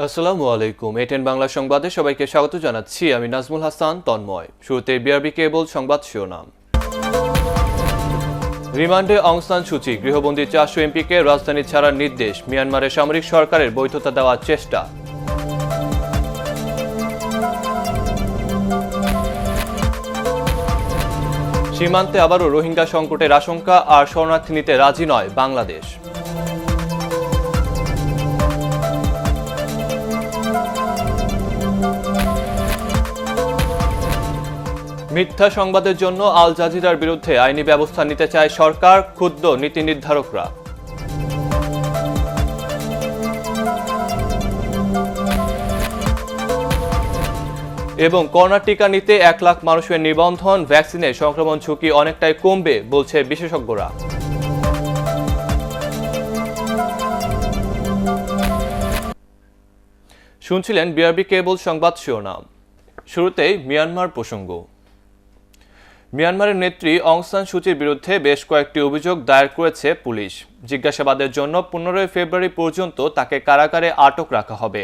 আসসালামু আলাইকুম। এটেন বাংলা সংবাদে সবাইকে স্বাগত জানাচ্ছি। আমি নাজমুল হাসান তন্ময়। শুরুতে বিআরবি কেবল সংবাদ শিরোনাম। রিমান্ডে অং সান সুচি, গৃহবন্দী 400 এমপিকে রাজধানী ছাড়ার নির্দেশ। মিয়ানমারের সামরিক সরকারের বৈধতা দেওয়ার চেষ্টা। সীমান্তে আবারও রোহিঙ্গা সংকটের আশঙ্কা, আর শরণার্থী নিতে রাজি নয় বাংলাদেশ। মিথ্যা সংবাদের জন্য আল জাজিরার বিরুদ্ধে আইনি ব্যবস্থা নিতে চায় সরকার, ক্ষুব্ধ নীতি নির্ধারকরা। এবং করোনা টিকা নিতে 1 লাখ মানুষের নিবন্ধন, ভ্যাকসিনে সংক্রমণ ঝুঁকি অনেকটাই কমবে বলছে বিশেষজ্ঞরা। শুনছিলেন বিআরবি কেবল সংবাদ শিরোনাম। শুরুতেই মিয়ানমার প্রসঙ্গ। মিয়ানমারের নেত্রী অং সান সুচির বিরুদ্ধে বেশ কয়েকটি অভিযোগ দায়ের করেছে পুলিশ। জিজ্ঞাসাবাদের জন্য 15 ফেব্রুয়ারি পর্যন্ত তাকে কারাগারে আটক রাখা হবে।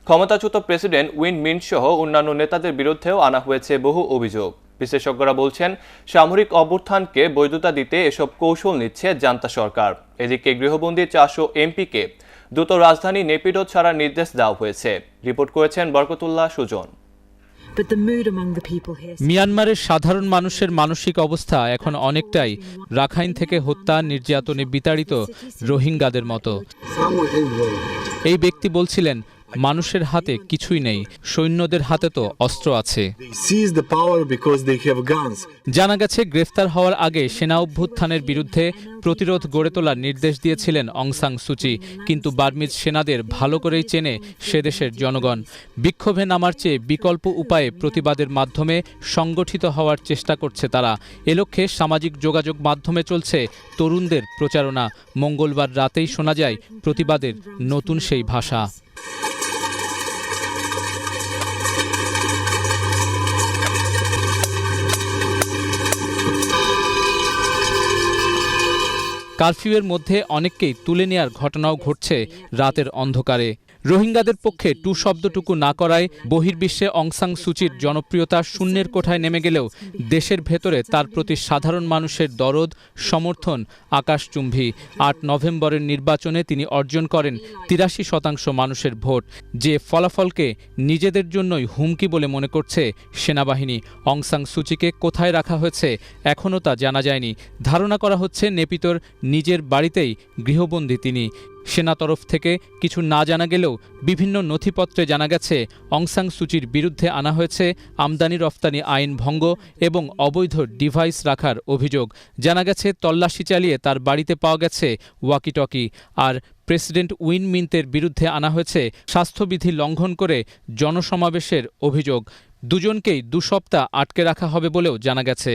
ক্ষমতাচ্যুত প্রেসিডেন্ট উইন মিন্ট সহ অন্যান্য নেতাদের বিরুদ্ধেও আনা হয়েছে বহু অভিযোগ। বিশেষজ্ঞরা বলছেন, সামরিক অভ্যুত্থানকে বৈধতা দিতে এসব কৌশল নিচ্ছে জান্তা সরকার। এদিকে গৃহবন্দী 400 এমপিকে দ্রুত রাজধানী নেপিডো ছাড়ার নির্দেশ দেওয়া হয়েছে। রিপোর্ট করেছেন বরকতুল্লাহ সুজন। মিয়ানমারের সাধারণ মানুষের মানসিক অবস্থা এখন অনেকটাই রাখাইন থেকে হত্যা নির্যাতনে বিতাড়িত রোহিঙ্গাদের মতো। এই ব্যক্তি বলছিলেন, মানুষের হাতে কিছুই নেই, সৈন্যদের হাতে তো অস্ত্র আছে। জানা গেছে, গ্রেফতার হওয়ার আগে সেনা অভ্যুত্থানের বিরুদ্ধে প্রতিরোধ গড়ে তোলার নির্দেশ দিয়েছিলেন অং সান সুচি, কিন্তু বার্মিজ সেনাদের ভালো করেই চেনে সে দেশের জনগণ। বিক্ষোভে নামার চেয়ে বিকল্প উপায়ে প্রতিবাদের মাধ্যমে সংগঠিত হওয়ার চেষ্টা করছে তারা। এ লক্ষ্যে সামাজিক যোগাযোগ মাধ্যমে চলছে তরুণদের প্রচারণা। মঙ্গলবার রাতেই শোনা যায় প্রতিবাদের নতুন সেই ভাষা। কারফিউয়ের মধ্যে অনেককেই তুলে নেয়ার ঘটনাও ঘটছে রাতের অন্ধকারে। রোহিঙ্গাদের পক্ষে টু শব্দটুকু না করায় বহির্বিশ্বে অং সান সুচির জনপ্রিয়তা শূন্যের কোঠায় নেমে গেলেও দেশের ভেতরে তার প্রতি সাধারণ মানুষের দরদ, সমর্থন আকাশচুম্বী। 8 নভেম্বরের নির্বাচনে তিনি অর্জন করেন 83% মানুষের ভোট, যে ফলাফলকে নিজেদের জন্যই হুমকি বলে মনে করছে সেনাবাহিনী। অং সান সুচিকে কোথায় রাখা হয়েছে এখনও তা জানা যায়নি। ধারণা করা হচ্ছে নেপিতোর নিজের বাড়িতেই গৃহবন্দী তিনি। সেনা তরফ থেকে কিছু না জানা গেলেও বিভিন্ন নথিপত্রে জানা গেছে অং সান সুচির বিরুদ্ধে আনা হয়েছে আমদানি রফতানি আইন ভঙ্গ এবং অবৈধ ডিভাইস রাখার অভিযোগ। জানা গেছে, তল্লাশি চালিয়ে তার বাড়িতে পাওয়া গেছে ওয়াকিটকি। আর প্রেসিডেন্ট উইন মিন্তের বিরুদ্ধে আনা হয়েছে স্বাস্থ্যবিধি লঙ্ঘন করে জনসমাবেশের অভিযোগ। দুজনকেই 2 সপ্তাহ আটকে রাখা হবে বলেও জানা গেছে।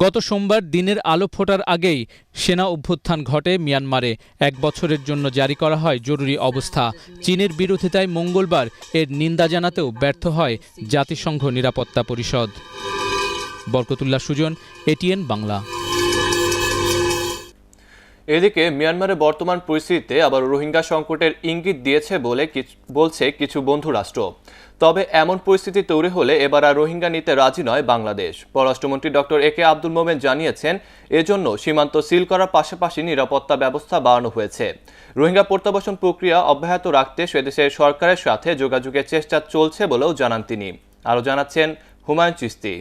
গত সোমবার দিনের আলো ফোটার আগেই সেনা অভ্যুত্থান ঘটে মিয়ানমারে। 1 বছরের জন্য জারি করা হয় জরুরি অবস্থা। চীনের বিরোধিতায় মঙ্গলবার এর নিন্দা জানাতেও ব্যর্থ হয় জাতিসংঘ নিরাপত্তা পরিষদ। বরকতুল্লাহ সুজন, এটিএন বাংলা। এদিকে মিয়ানমারের বর্তমান পরিস্থিতিতে আবার রোহিঙ্গা সংকটের ইঙ্গিত দিয়েছে বলছে কিছু বন্ধু রাষ্ট্র। তবে এমন পরিস্থিতি তৈরি হলে এবার আর রোহিঙ্গা নিতে রাজি নয় বাংলাদেশ। পররাষ্ট্রমন্ত্রী ডক্টর একে আব্দুল মোমেন জানিয়েছেন, এজন্য সীমান্ত সিল করার পাশাপাশি নিরাপত্তা ব্যবস্থা বাড়ানো হয়েছে। রোহিঙ্গা প্রত্যাবাসন প্রক্রিয়া অব্যাহত রাখতে সেদেশের সরকারের সাথে যোগাযোগের চেষ্টা চলছে বলেও জানান তিনি। আরও জানাচ্ছেন হুমায়ুন চিস্তি।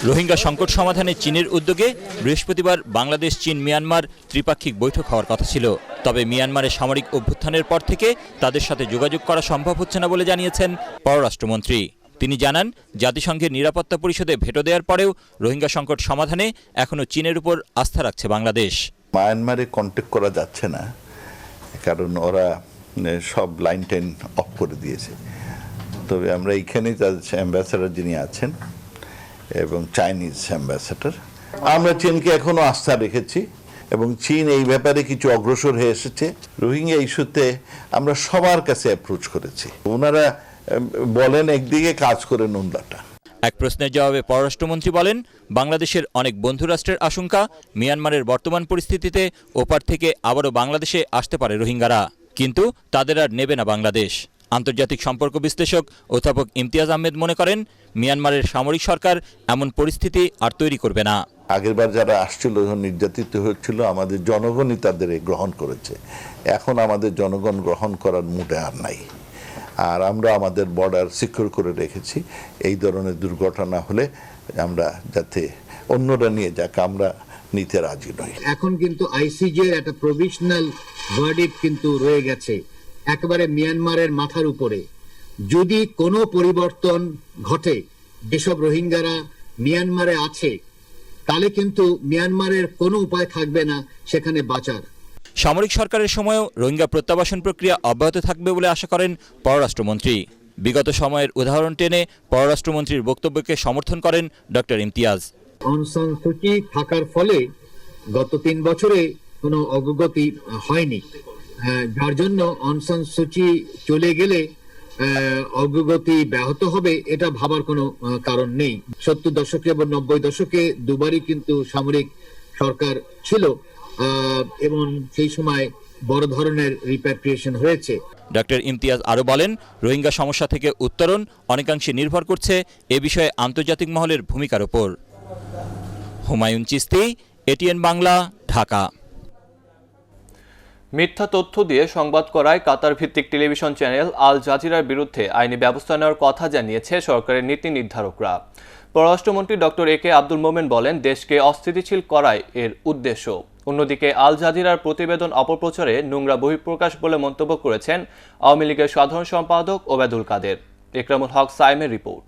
রোহিঙ্গা সংকট সমাধানে চীনের উদ্যোগে বৃহস্পতিবার বাংলাদেশ চীন মিয়ানমার ত্রিপাক্ষিক বৈঠক হওয়ার কথা ছিল। তবে মিয়ানমারের সামরিক অভ্যুত্থানের পর থেকে তাদের সাথে যোগাযোগ করা সম্ভব হচ্ছে না বলে জানিয়েছেন পররাষ্ট্রমন্ত্রী। তিনি জানান, জাতিসংঘের নিরাপত্তা পরিষদে ভেটো দেওয়ার পরেও রোহিঙ্গা সংকট সমাধানে এখনও চীনের উপর আস্থা রাখছে বাংলাদেশ। মায়ানমারে কন্ট্যাক্ট করা যাচ্ছে না, কারণ ওরা সব লাইন টাইন অফ করে দিয়েছে। তবে আমরা এইখানে অ্যাম্বাসেডর যিনি আছেন এবং চাইনিজ অ্যাম্বাসেডর, আমরা চীনকে এখনো আস্থা রেখেছি এবং চীন এই ব্যাপারে কিছু অগ্রসর হয়ে এসেছে। রোহিঙ্গা ইস্যুতে আমরা সবার কাছে অ্যাপ্রোচ করেছি, ওনারা বলেন একদিকে, কাজ করেন অন্যটা। এক প্রশ্নের জবাবে পররাষ্ট্রমন্ত্রী বলেন, বাংলাদেশের অনেক বন্ধু রাষ্ট্রের আশঙ্কা মিয়ানমারের বর্তমান পরিস্থিতিতে ওপার থেকে আবারও বাংলাদেশে আসতে পারে রোহিঙ্গারা। কিন্তু তাদের আর নেবে না বাংলাদেশ। আন্তর্জাতিক সম্পর্ক বিশ্লেষক অধ্যাপক ইমতিয়াজ আহমেদ মনে করেন, মিয়ানমারের সামরিক সরকার এমন পরিস্থিতি আর তৈরি করবে না। আগেরবার যারা আসছিল নির্যাতিত হচ্ছিল, আমাদের জনগণই তাদের গ্রহণ করেছে। এখন আমাদের জনগণ গ্রহণ করার মুডে আর নাই। আর আমরা আমাদের বর্ডার সিকিউর করে রেখেছি। এই ধরনের দুর্ঘটনা হলে আমরা যাতে অন্যরা নিয়ে যাক, আমরা নিতে রাজি নই। এখন কিন্তু আইসিজে এর একটা প্রভিশনাল ভার্ডিক্ট কিন্তু রয়ে গেছে একেবারে মিয়ানমারের মাথার উপরে। যদি কোনো পরিবর্তন ঘটে, যেসব রোহিঙ্গারা মিয়ানমারে আছে, তাহলে কিন্তু মিয়ানমারের কোনো উপায় থাকবে না সেখানে বাঁচার। সামরিক সরকারের সময়ও রোহিঙ্গা প্রত্যাবাসন প্রক্রিয়া অব্যাহত থাকবে বলে আশা করেন পররাষ্ট্রমন্ত্রী। বিগত সময়ের উদাহরণ টেনে পররাষ্ট্রমন্ত্রীর বক্তব্যকে সমর্থন করেন ডক্টর ইমতিয়াজ। অং সান সু চি থাকার ফলে গত 3 বছরে কোনো অগ্রগতি হয়নি, যার জন্য অং সান সু চি চলে গেলে অগ্রগতি ব্যাহত হবে এটা ভাবার কোনো কারণ নেই। 70 দশকে এবং 90 দশকে দুবারই কিন্তু সামরিক সরকার ছিল এবং সেই সময় বড় ধরনের রিপ্যাট্রিয়েশন হয়েছে। ডক্টর ইমতিয়াজ আরও বলেন, রোহিঙ্গা সমস্যা থেকে উত্তরণ অনেকাংশে নির্ভর করছে এ বিষয়ে আন্তর্জাতিক মহলের ভূমিকার উপর। হুমায়ুন চিস্তি, এটিএন বাংলা, ঢাকা। মিথ্যা তথ্য দিয়ে সংবাদ করায় কাতার ভিত্তিক টেলিভিশন চ্যানেল আল জাজিরার বিরুদ্ধে আইনি ব্যবস্থা নেওয়ার কথা জানিয়েছে সরকারের নীতি নির্ধারকরা। পররাষ্ট্রমন্ত্রী ডক্টর এ কে আব্দুল মোমেন বলেন, দেশকে অস্থিতিশীল করাই এর উদ্দেশ্য। অন্যদিকে আল জাজিরার প্রতিবেদন অপপ্রচারে নোংরা বহিঃপ্রকাশ বলে মন্তব্য করেছেন আওয়ামী লীগের সাধারণ সম্পাদক ওবায়দুল কাদের। ইকরামুল হক সাইমের রিপোর্ট।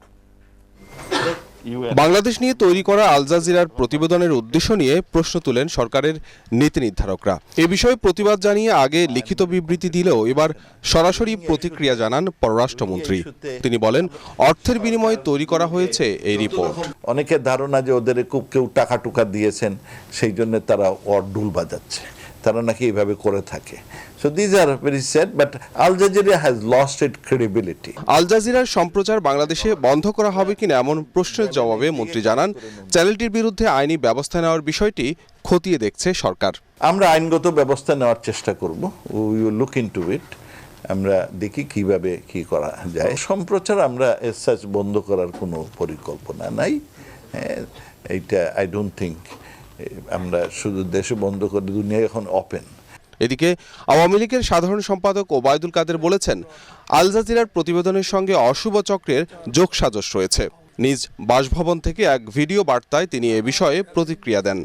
বাংলাদেশ নিয়ে তৈরি করা আল জাজিরার প্রতিবেদনের উদ্দেশ্য নিয়ে প্রশ্ন তুলেন সরকারের নীতি নির্ধারকরা। এ বিষয়ে প্রতিবাদ জানিয়ে আগে লিখিত বিবৃতি দিলেও এবার সরাসরি প্রতিক্রিয়া জানান পররাষ্ট্রমন্ত্রী। তিনি বলেন, অর্থের বিনিময়ে তৈরি করা হয়েছে এই রিপোর্ট। অনেকের ধারণা যে ওদের খুব কেউ টাকা টুকা দিয়েছেন, সেই জন্য তারা ডুল বাজাচ্ছে, তারা নাকি এইভাবে করে থাকে। So these are very sad, but Al Jazeera has lost its credibility. আল জাজিরার সম্প্রচার বাংলাদেশে বন্ধ করা হবে কিনা এমন প্রশ্নের জবাবে মন্ত্রী জানান, চ্যানেলটির বিরুদ্ধে আইনি ব্যবস্থা নেওয়ার বিষয়টি খতিয়ে দেখছে সরকার। আমরা আইনগত ব্যবস্থা নেওয়ার চেষ্টা করব। উই উইল লুক ইনটু ইট। আমরা দেখি কিভাবে কি করা যায়। সম্প্রচার আমরা এস সাচ বন্ধ করার কোনো পরিকল্পনা নাই। এইটা আই ডোন্ট থিঙ্ক আমরা শুধু দেশে বন্ধ করে, দুনিয়া এখন ওপেন। এদিকে আওয়ামী লীগের সাধারণ সম্পাদক ওবায়দুল কাদের বলেছেন, আল জাজিরার প্রতিবেদনের সঙ্গে অশুভ চক্রের যোগসাজশ রয়েছে। নিজ বাসভবন থেকে এক ভিডিও বার্তায় তিনি এ বিষয়ে প্রতিক্রিয়া দেন।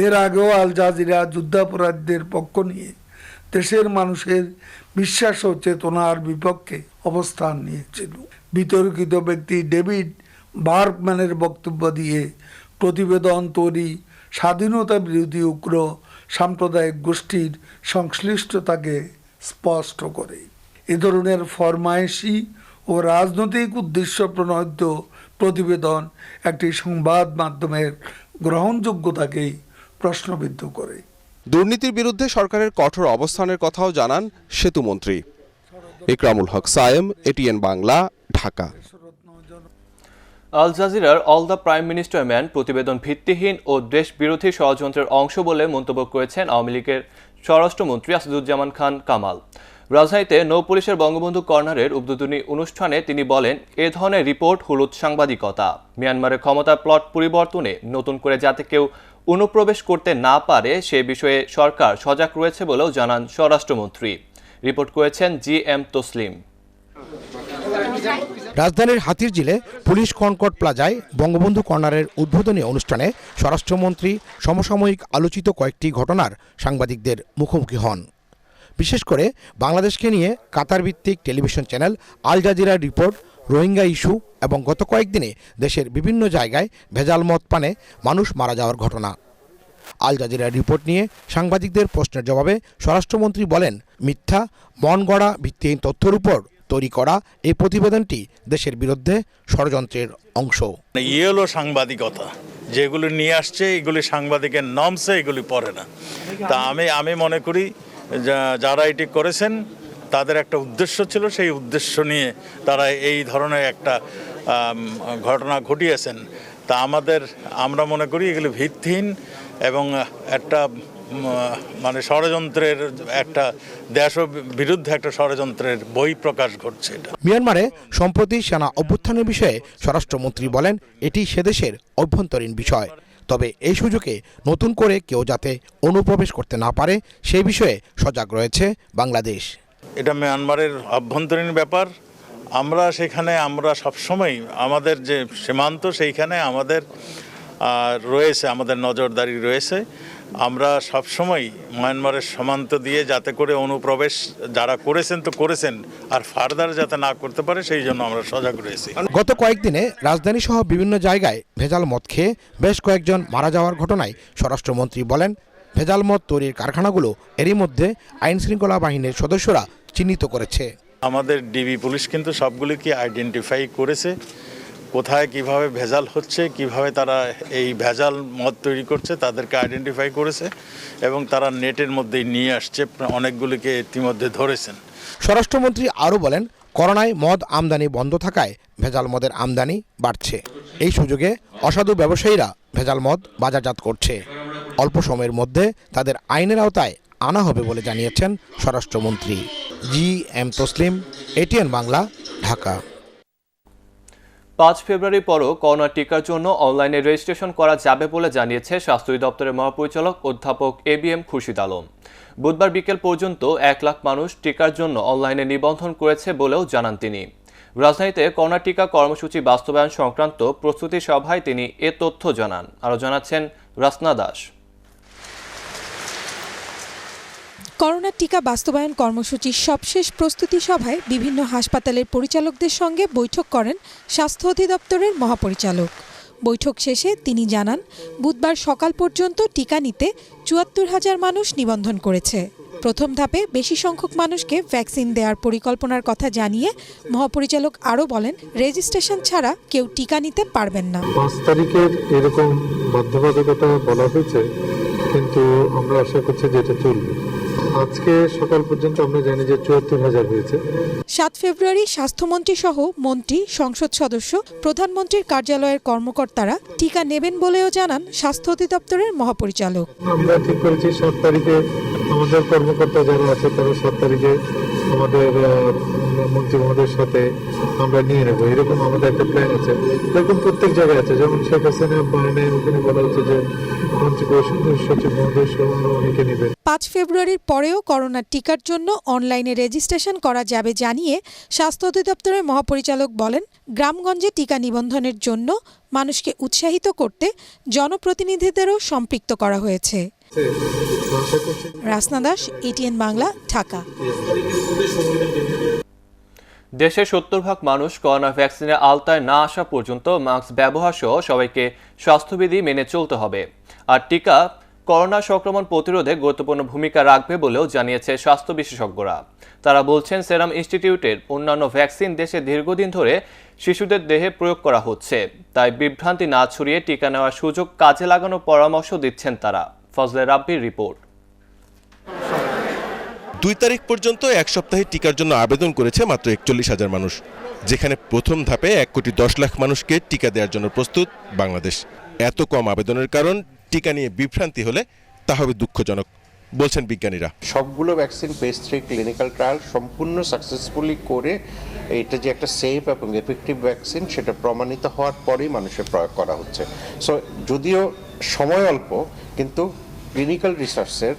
এর আগেও আল জাজিরা যুদ্ধাপরাধীদের পক্ষ নিয়ে দেশের মানুষের বিশ্বাস ও চেতনার বিপক্ষে অবস্থান নিয়েছিল। বিতর্কিত ব্যক্তি ডেভিড বার্কম্যানের বক্তব্য দিয়ে প্রতিবেদন তৈরি স্বাধীনতা বিরোধী উগ্র সাম্প্রদায়িক গোষ্ঠীর সংশ্লিষ্টতাকে স্পষ্ট করে। এ ধরনের ফরমায়েশি ও রাজনৈতিক উদ্দেশ্য প্রণোদিত প্রতিবেদন একটি সংবাদ মাধ্যমের গ্রহণযোগ্যতাকেই প্রশ্নবিদ্ধ করে। দুর্নীতির বিরুদ্ধে সরকারের কঠোর অবস্থানের কথাও জানান সেতুমন্ত্রী। ইকরামুল হক সায়েম, এটিএন বাংলা, ঢাকা। আল জাজিরার all the prime minister man প্রতিবেদন ভিত্তিহীন ও দেশ বিরোধী ষড়যন্ত্রের অংশ বলে মন্তব্য করেছেন আওয়ামী লীগের স্বরাষ্ট্রমন্ত্রী আসাদুজ্জামান খান কামাল। রাজধানীতে নৌ পুলিশের বঙ্গবন্ধু কর্নারের উদ্বোধনী অনুষ্ঠানে তিনি বলেন, এ ধরনের রিপোর্ট হলুদ সাংবাদিকতা। মিয়ানমারের ক্ষমতা প্লট পরিবর্তনে নতুন করে যাতে কেউ অনুপ্রবেশ করতে না পারে সে বিষয়ে সরকার সজাগ রয়েছে বলেও জানান স্বরাষ্ট্রমন্ত্রী। রিপোর্ট করেছেন GM তসলিম। রাজধানীর হাতিরঝিলে পুলিশ কনকর্ড প্লাজায় বঙ্গবন্ধু কর্নারের উদ্বোধনী অনুষ্ঠানে স্বরাষ্ট্রমন্ত্রী সমসাময়িক আলোচিত কয়েকটি ঘটনার সাংবাদিকদের মুখোমুখি হন। বিশেষ করে বাংলাদেশকে নিয়ে কাতার ভিত্তিক টেলিভিশন চ্যানেল আল জাজিরার রিপোর্ট, রোহিঙ্গা ইস্যু এবং গত কয়েকদিনে দেশের বিভিন্ন জায়গায় ভেজাল মদ পানে মানুষ মারা যাওয়ার ঘটনা। আল জাজিরার রিপোর্ট নিয়ে সাংবাদিকদের প্রশ্নের জবাবে স্বরাষ্ট্রমন্ত্রী বলেন, মিথ্যা মন গড়া ভিত্তিহীন তথ্যের উপর তৈরি করা এই প্রতিবেদনটি দেশের বিরুদ্ধে ষড়যন্ত্রের অংশ। হলো সাংবাদিকতা, যেগুলো নিয়ে আসছে এগুলি সাংবাদিকের নর্মসে এগুলি পড়ে না। তা আমি মনে করি যারা এটি করেছেন তাদের একটা উদ্দেশ্য ছিল, সেই উদ্দেশ্য নিয়ে তারা এই ধরনের একটা ঘটনা ঘটিয়েছেন। তা আমরা মনে করি এগুলি ভিত্তিহীন এবং একটা মানে ষড়যন্ত্রের একটা দেশ বিরুদ্ধে একটা ষড়যন্ত্রের বই প্রকাশ ঘটছে এটা। মিয়ানমারে সম্প্রতি সেনা অভ্যুত্থানের বিষয়ে স্বরাষ্ট্রমন্ত্রী বলেন এটি সেদেশের অভ্যন্তরীণ বিষয়, তবে এই সুযোগে নতুন করে কেউ যাতে অনুপ্রবেশ করতে না পারে সেই বিষয়ে সজাগ রয়েছে বাংলাদেশ। এটা মিয়ানমারের অভ্যন্তরীণ ব্যাপার। আমরা সবসময় আমাদের যে সীমান্ত সেইখানে আমাদের রয়েছে, আমাদের নজরদারি রয়েছে। আমরা সবসময় মিয়ানমারের সীমান্ত দিয়ে যাতে করে অনুপ্রবেশ যারা করেছেন তো করেছেন, আর ফার্দার যাতে না করতে পারে সেই জন্য আমরা সজাগ রয়েছি। গত কয়েকদিনে রাজধানী সহ বিভিন্ন জায়গায় ভেজাল মদ খেয়ে বেশ কয়েকজন মারা যাওয়ার ঘটনায় স্বরাষ্ট্রমন্ত্রী বলেন ভেজাল মদ তৈরির কারখানাগুলো এরই মধ্যে আইন শৃঙ্খলা বাহিনীর সদস্যরা চিহ্নিত করেছে। আমাদের ডিবি পুলিশ কিন্তু সবগুলিকে আইডেন্টিফাই করেছে, কোথায় কিভাবে ভেজাল হচ্ছে, কিভাবে তারা এই ভেজাল মদ তৈরি করছে তাদেরকে আইডেন্টিফাই করেছে এবং তারা নেটের মধ্যেই নিয়ে আসছে, অনেকগুলিকে ইতিমধ্যে ধরেছেন। স্বরাষ্ট্রমন্ত্রী আরও বলেন করোনায় মদ আমদানি বন্ধ থাকায় ভেজাল মদের আমদানি বাড়ছে। এই সুযোগে অসাধু ব্যবসায়ীরা ভেজাল মদ বাজারজাত করছে। অল্প সময়ের মধ্যে তাদের আইনের আওতায় আনা হবে বলে জানিয়েছেন স্বরাষ্ট্রমন্ত্রী। GM Taslim, ATN Bangla, Dhaka. 5 ফেব্রুয়ারি পরও করোনা টিকার জন্য অনলাইনে রেজিস্ট্রেশন করা যাবে বলে জানিয়েছে স্বাস্থ্য দপ্তরের মহাপরিচালক অধ্যাপক ABM খুরশিদ আলম। বুধবার বিকেল পর্যন্ত 1 লাখ মানুষ টিকার জন্য অনলাইনে নিবন্ধন করেছে বলেও জানান তিনি। রাজধানীতে করোনা টিকা কর্মসূচি বাস্তবায়ন সংক্রান্ত প্রস্তুতি সভায় তিনি এ তথ্য জানান। আরও জানাচ্ছেন রাসনা দাস। করোনা টিকা বাস্তবায়ন কর্মসূচির সবশেষ প্রস্তুতি সভায় বিভিন্ন হাসপাতালের পরিচালকদের সঙ্গে বৈঠক করেন স্বাস্থ্য অধিদপ্তরের মহাপরিচালক। বৈঠক শেষে তিনি জানান বুধবার সকাল পর্যন্ত টিকা নিতে ৭৪,০০০ মানুষ নিবন্ধন করেছে। প্রথম ধাপে বেশি সংখ্যক মানুষকে ভ্যাকসিন দেওয়ার পরিকল্পনার কথা জানিয়ে মহাপরিচালক আরও বলেন রেজিস্ট্রেশন ছাড়া কেউ টিকা নিতে পারবেন না। 5 তারিখের এরকম বাধ্যবাধকতা বলা হয়েছে, কিন্তু আমরা আশা করছি যে এটা চলবে। আজকে সকাল পর্যন্ত আমরা জানি যে ৭৪,০০০ হয়েছে। 7 ফেব্রুয়ারি স্বাস্থ্যমন্ত্রী সহ মন্ত্রী, সংসদ সদস্য, প্রধানমন্ত্রীর কার্যালয়ের কর্মকর্তারা টিকা নেবেন বলেও জানান স্বাস্থ্য অধিদপ্তরের মহাপরিচালক। আমরা ঠিক করেছি 7 তারিখে আমাদের কর্মকর্তা যারা আছে তারা 7 তারিখে আমাদের মন্ত্রী মহোদয়ের সাথে আমরা নিয়ে নেবো, এরকম আমাদের একটা প্ল্যান আছে। এরকম প্রত্যেক জায়গায় আছে, যেমন শেখ হাসিনা বাহিনী ওখানে বলা হচ্ছে যে মন্ত্রী সচিব মহোদয় সহ অনেকে নেবেন। 5 ফেব্রুয়ারির পরেও করোনা টিকার জন্য অনলাইনে রেজিস্ট্রেশন করা যাবে জানিয়ে স্বাস্থ্য অধিদপ্তরের মহাপরিচালক বলেন গ্রামগঞ্জে টিকা নিবন্ধনের জন্য মানুষকে উৎসাহিত করতে জনপ্রতিনিধিদেরও সম্পৃক্ত করা হয়েছে। রাসনা দাস, ATN বাংলা, ঢাকা। দেশের 70% মানুষ করোনা ভ্যাকসিনের আওতায় না আসা পর্যন্ত মাস্ক ব্যবহার সহ সবাইকে স্বাস্থ্যবিধি মেনে চলতে হবে। আর টিকা করোনা সংক্রমণ প্রতিরোধে গুরুত্বপূর্ণ ভূমিকা রাখবে বলেও জানিয়েছে স্বাস্থ্য বিশেষজ্ঞরা। তারা বলছেন সেরাম ইনস্টিটিউটের অন্যান্য ভ্যাকসিন দেশে দীর্ঘদিন ধরে শিশুদের দেহে প্রয়োগ করা হচ্ছে, তাই বিভ্রান্তি না ছড়িয়ে টিকা নেওয়ার সুযোগ কাজে লাগানোর পরামর্শ দিচ্ছেন তারা। ফজলে রাব্বির রিপোর্ট। 2 তারিখ পর্যন্ত 1 সপ্তাহে টিকার জন্য আবেদন করেছে মাত্র 41,000 মানুষ, যেখানে প্রথম ধাপে 1,10,00,000 মানুষকে টিকা দেওয়ার জন্য প্রস্তুত বাংলাদেশ। এত কম আবেদনের কারণ টিকা নিয়ে বিভ্রান্তি হলে তা হবে দুঃখজনক বলছেন বিজ্ঞানীরা। সবগুলো ভ্যাকসিন ফেজ 3 ক্লিনিক্যাল ট্রায়াল সম্পূর্ণ সাকসেসফুলি করে এটা যে একটা সেফ এবং এফেক্টিভ ভ্যাকসিন সেটা প্রমাণিত হওয়ার পরেই মানুষের প্রয়োগ করা হচ্ছে। সো যদিও সময় অল্প, কিন্তু ক্লিনিক্যাল রিসার্চের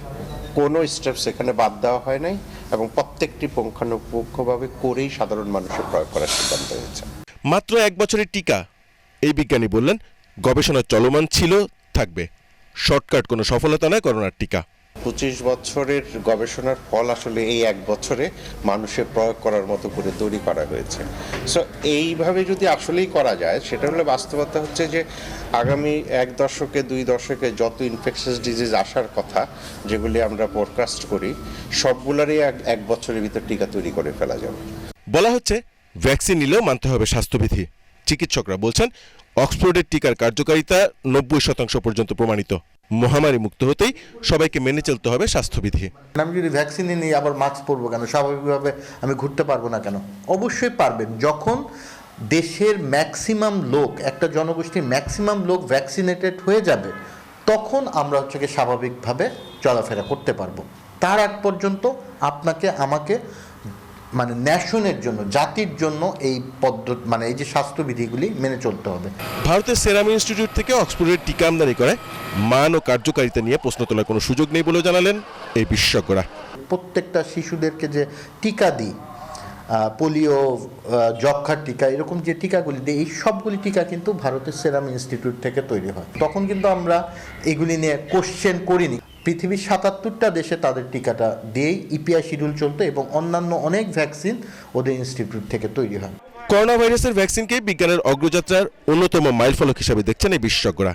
কোনো স্টেপস এখানে বাদ দেওয়া হয় নাই এবং প্রত্যেকটি পুঙ্খানুপুঙ্খভাবে করেই সাধারণ মানুষের প্রয়োগ করার সিদ্ধান্ত হয়েছে। মাত্র 1 বছরের টিকা, এই বিজ্ঞানী বললেন গবেষণা চলমান ছিল, থাকবে। শর্টকাট কোনো সফলতা নয় করোনার টিকা। 25 বছরের গবেষণার ফল আসলে এই 1 বছরে মানুষের প্রয়োগ করার মতো করে তৈরি করা হয়েছে। সো এইভাবে যদি আসলেই করা যায়, সেটা হলে বাস্তবতা হচ্ছে যে আগামী 1 দশকে 2 দশকে যত ইনফেকশাস ডিজিজ আসার কথা যেগুলি আমরা ফোরকাস্ট করি, সবগুলোরই 1 বছরের ভিতর টিকা তৈরি করে ফেলা যাবে। বলা হচ্ছে ভ্যাকসিন নিলেও মানতে হবে স্বাস্থ্যবিধি। চিকিৎসকরা বলছেন অক্সফোর্ডের টিকার কার্যকারিতা 90% পর্যন্ত প্রমাণিত। মহামারী মুক্ত হতেই সবাইকে মেনে চলতে হবে স্বাস্থ্যবিধি। আমি যদি ভ্যাকসিন নিই আবার মাস্ক পরবো কেন? স্বাভাবিকভাবে আমি ঘুরতে পারবো না কেন? অবশ্যই পারবেন। যখন দেশের ম্যাক্সিমাম লোক, একটা জনগোষ্ঠীর ম্যাক্সিমাম লোক ভ্যাকসিনেটেড হয়ে যাবে, তখন আমরা হচ্ছে কি স্বাভাবিকভাবে চলাফেরা করতে পারবো। তার আগ পর্যন্ত আপনাকে আমাকে মানে ন্যাশনের জন্য, জাতির জন্য এই পদ্ধতি মানে এই যে স্বাস্থ্যবিধিগুলি মেনে চলতে হবে। ভারতের সেরাম ইনস্টিটিউট থেকে অক্সফোর্ডের টিকা আমদানি করে মান ও কার্যকারিতা নিয়ে প্রশ্ন তোলার কোনো সুযোগ নেই বলেও জানালেন এই বিশেষজ্ঞরা। প্রত্যেকটা শিশুদেরকে যে টিকা দিই, পোলিও, যক্ষ্মার টিকা, এরকম যে টিকাগুলি দিই, এই সবগুলি টিকা কিন্তু ভারতের সেরাম ইনস্টিটিউট থেকে তৈরি হয়। তখন কিন্তু আমরা এগুলি নিয়ে কোশ্চেন করিনি। পৃথিবীর ৭৭টা দেশে তাদের টিকাটা দিয়েই ইপিআই শিডিউল চলতো এবং অন্যান্য অনেক ভ্যাকসিন ওদের ইনস্টিটিউট থেকে তৈরি হয়। করোনা ভাইরাসের ভ্যাকসিনকে বিজ্ঞানের অগ্রযাত্রার অন্যতম মাইলফলক হিসেবে দেখছেন এই বিশেষজ্ঞরা।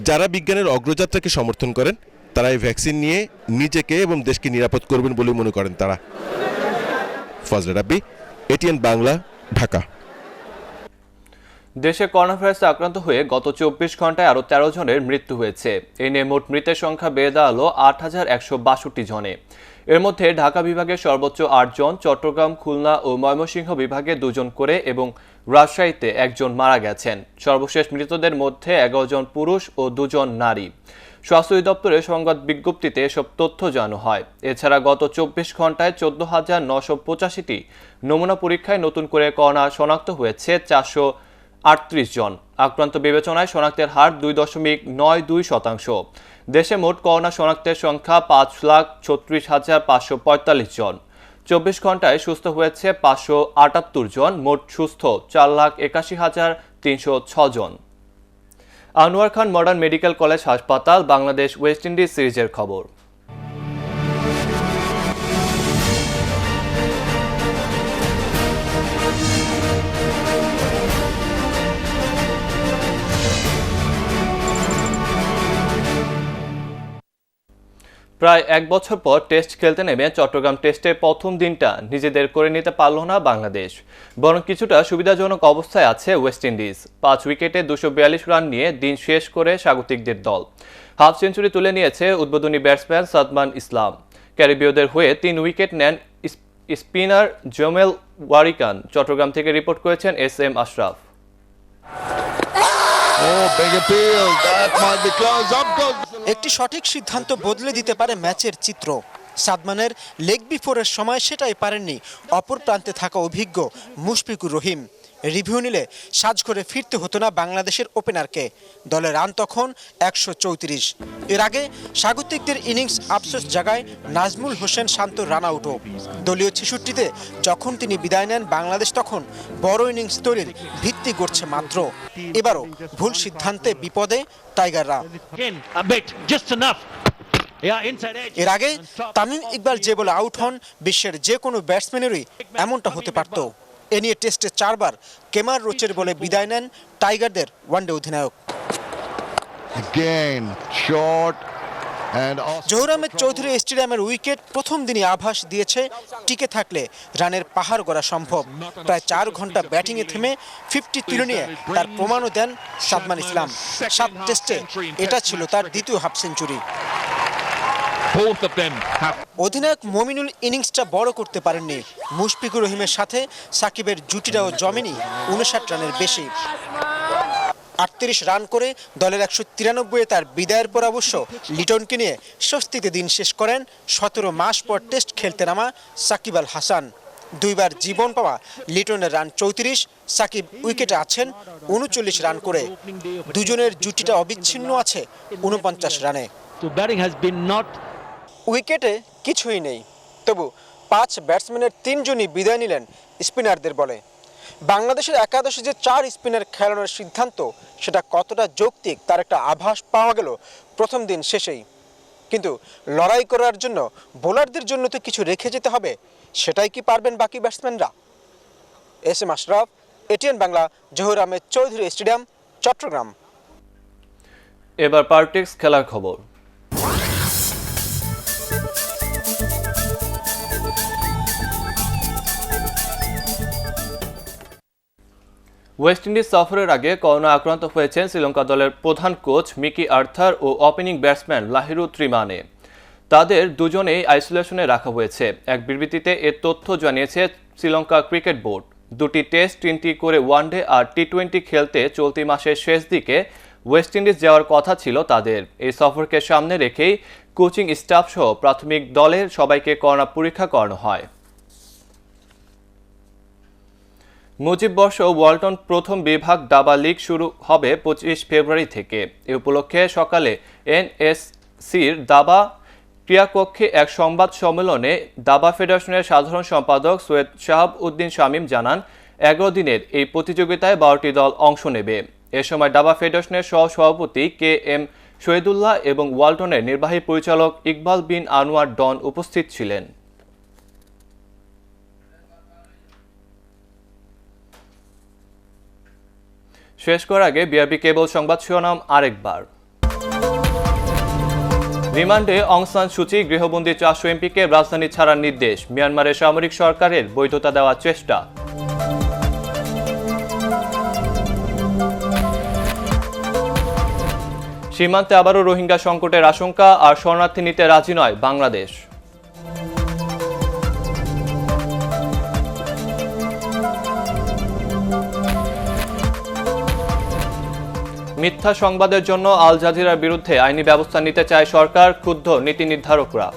যারা বিজ্ঞানের অগ্রযাত্রাকে সমর্থন করেন তারা এই ভ্যাকসিন নিয়ে নিজেকে এবং দেশকে নিরাপদ করবেন বলে মনে করেন তারা। ফজলে রাব্বি, এটিএন বাংলা, ঢাকা। দেশে করোনা ভাইরাসে আক্রান্ত হয়ে গত 24 ঘন্টায় আরও 13 জনের মৃত্যু হয়েছে। এই নিয়ে মোট মৃতের সংখ্যা বেড়ে দাঁড়ালো ৮,১৬২ জনে। এর মধ্যে ঢাকা বিভাগে সর্বোচ্চ ৮ জন, চট্টগ্রাম, খুলনা ও ময়মনসিংহ বিভাগে 2 জন করে এবং রাজশাহীতে 1 জন মারা গেছেন। সর্বশেষ মৃতদের মধ্যে 11 জন পুরুষ ও 2 জন নারী। স্বাস্থ্য অধিদপ্তরের সংবাদ বিজ্ঞপ্তিতে এসব তথ্য জানানো হয়। এছাড়া গত 24 ঘন্টায় 14,985টি নমুনা পরীক্ষায় নতুন করে করোনা শনাক্ত হয়েছে 438 জন। আক্রান্ত বিবেচনায় শনাক্তের হার 2.92%। দেশে মোট করোনা শনাক্তের সংখ্যা 5,36,545 জন। 24 ঘন্টায় সুস্থ হয়েছে 578 জন। মোট সুস্থ 4,81,306 জন। আনোয়ার খান মডার্ন মেডিকেল কলেজ হাসপাতাল, বাংলাদেশ ওয়েস্ট ইন্ডিজ সিরিজের খবর। প্রায় 1 বছর পর টেস্ট খেলতে নেমে চট্টগ্রাম টেস্টের প্রথম দিনটা নিজেদের করে নিতে পারল না বাংলাদেশ, বরং কিছুটা সুবিধাজনক অবস্থায় আছে ওয়েস্ট ইন্ডিজ। 5 উইকেটে 242 রান নিয়ে দিন শেষ করে স্বাগতিকদের দল। হাফ সেঞ্চুরি তুলে নিয়েছে উদ্বোধনী ব্যাটসম্যান সাদমান ইসলাম। ক্যারিবীয়দের হয়ে 3 উইকেট নেন স্পিনার জমেল ওয়ারিকান। চট্টগ্রাম থেকে রিপোর্ট করেছেন SM আশরাফ। একটি সঠিক সিদ্ধান্ত বদলে দিতে পারে ম্যাচের চিত্র। সাদমানের লেগ বিফোরের সময় সেটাই পারেননি অপর প্রান্তে থাকা অভিজ্ঞ মুশফিকুর রহিম। রিভিউ নিলে সাজ করে ফিরতে হতো না বাংলাদেশের ওপেনারকে। দলের রান তখন 134। এর আগে স্বাগতিকদের ইনিংস আফসোস জাগায় নাজমুল হোসেন শান্তর রান আউটও। দলীয় 66তে যখন তিনি বিদায় নেন, বাংলাদেশ তখন বড় ইনিংস তৈরির ভিত্তি গড়ছে মাত্র। এবারও ভুল সিদ্ধান্তে বিপদে টাইগাররা। এর আগে তামিম ইকবাল যে বলে আউট হন, বিশ্বের যে কোনো ব্যাটসম্যানেরই এমনটা হতে পারত। এ নিয়ে টেস্টে 4 বার কেমার রোচের বলে বিদায় নেন টাইগারদের ওয়ানডে অধিনায়ক। জহুর আহমেদ চৌধুরী স্টেডিয়ামের উইকেট প্রথম দিনই আভাস দিয়েছে টিকে থাকলে রানের পাহাড় গড়া সম্ভব। প্রায় 4 ঘন্টা ব্যাটিংয়ে থেমে 50 তুলে নিয়ে তার প্রমাণও দেন সাদমান ইসলাম। 7 টেস্টে এটা ছিল তার দ্বিতীয় হাফ সেঞ্চুরি। অধিনায়ক মমিনুল ইনিংসটা বড় করতে পারেননি। মুশফিকুর রহিমের সাথে সাকিবের জুটিটাও জমেনি 59 রানের বেশি। 38 রান করে দলের 193-এ তার বিদায়ের পর অবশ্য লিটনকে নিয়ে স্বস্তিতে দিন শেষ করেন 17 মাস পর টেস্ট খেলতে নামা সাকিব আল হাসান। 2 বার জীবন পাওয়া লিটনের রান 34, সাকিব উইকেটে আছেন 39 রান করে। দুজনের জুটিটা অবিচ্ছিন্ন আছে 49 রানে। উইকেটে কিছুই নেই, তবু 5 ব্যাটসম্যানের 3 জনই বিদায় নিলেন স্পিনারদের বলে। বাংলাদেশের একাদশে যে 4 স্পিনার খেলানোর সিদ্ধান্ত, সেটা কতটা যৌক্তিক তার একটা আভাস পাওয়া গেল প্রথম দিন শেষেই। কিন্তু লড়াই করার জন্য বোলারদের জন্য তো কিছু রেখে যেতে হবে, সেটাই কি পারবেন বাকি ব্যাটসম্যানরা? SM Ashraf, ATN Bangla, Zahur Ahmed Chowdhury stadium, Chattogram. এবার পার্টিক্স খেলার খবর। ওয়েস্ট ইন্ডিজ সফরের আগে করোনা আক্রান্ত হয়েছেন শ্রীলঙ্কা দলের প্রধান কোচ মিকি আর্থার ও ওপেনিং ব্যাটসম্যান লাহিরু ত্রিমানে। তাদের দুজনেই আইসোলেশনে রাখা হয়েছে। এক বিবৃতিতে এ তথ্য জানিয়েছে শ্রীলঙ্কা ক্রিকেট বোর্ড। 2টি টেস্ট, 3টি করে ওয়ানডে আর T20 খেলতে চলতি মাসের শেষ দিকে ওয়েস্ট ইন্ডিজ যাওয়ার কথা ছিল তাদের। এই সফরকে সামনে রেখেই কোচিং স্টাফ সহ প্রাথমিক দলের সবাইকে করোনা পরীক্ষা করানো হয়। মুজিব বর্ষ ওয়ালটন প্রথম বিভাগ দাবা লীগ শুরু হবে 25 ফেব্রুয়ারি থেকে। এ উপলক্ষে সকালে এনএসসির দাবা ক্রিয়াকক্ষে এক সংবাদ সম্মেলনে দাবা ফেডারেশনের সাধারণ সম্পাদক সৈয়দ শাহাব উদ্দিন শামীম জানান, 11 দিনের এই প্রতিযোগিতায় 12টি দল অংশ নেবে। এ সময় দাবা ফেডারেশনের সহ-সভাপতি KM শহীদুল্লাহ এবং ওয়ালটনের নির্বাহী পরিচালক ইকবাল বিন আনোয়ার ডন উপস্থিত ছিলেন। শেষ করার আগে বিআরবি কেবল সংবাদ শিরোনাম আরেকবার। রিমান্ডে অং সান সুচি, গৃহবন্দী 400 এমপিকে রাজধানী ছাড়ার নির্দেশ। মিয়ানমারের সামরিক সরকারের বৈধতা দেওয়ার চেষ্টা। সীমান্তে আবারও রোহিঙ্গা সংকটের আশঙ্কা, আর শরণার্থী নিতে রাজি নয় বাংলাদেশ। মিথ্যা সংবাদের জন্য আল জাজিরার বিরুদ্ধে আইনি ব্যবস্থা নিতে চায় সরকার, ক্ষুব্ধ নীতি নির্ধারকরা।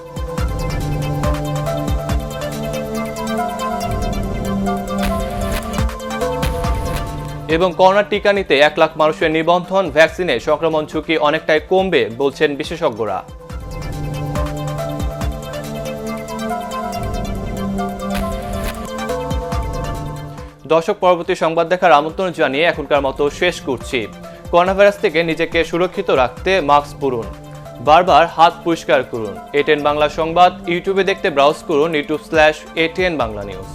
এবং করোনা টিকা নিতে 1 লাখ মানুষের নিবন্ধন, ভ্যাকসিনে সংক্রমণ ঝুঁকি অনেকটাই কমবে বলছেন বিশেষজ্ঞরা। দর্শক, পরবর্তী সংবাদ দেখার আমন্ত্রণ জানিয়ে এখনকার মতো শেষ করছি। করোনা ভাইরাস থেকে নিজেকে সুরক্ষিত রাখতে মাস্ক পরুন, বারবার হাত পরিষ্কার করুন। ATN বাংলা সংবাদ ইউটিউবে দেখতে ব্রাউজ করুন youtube/ATN বাংলা নিউজ।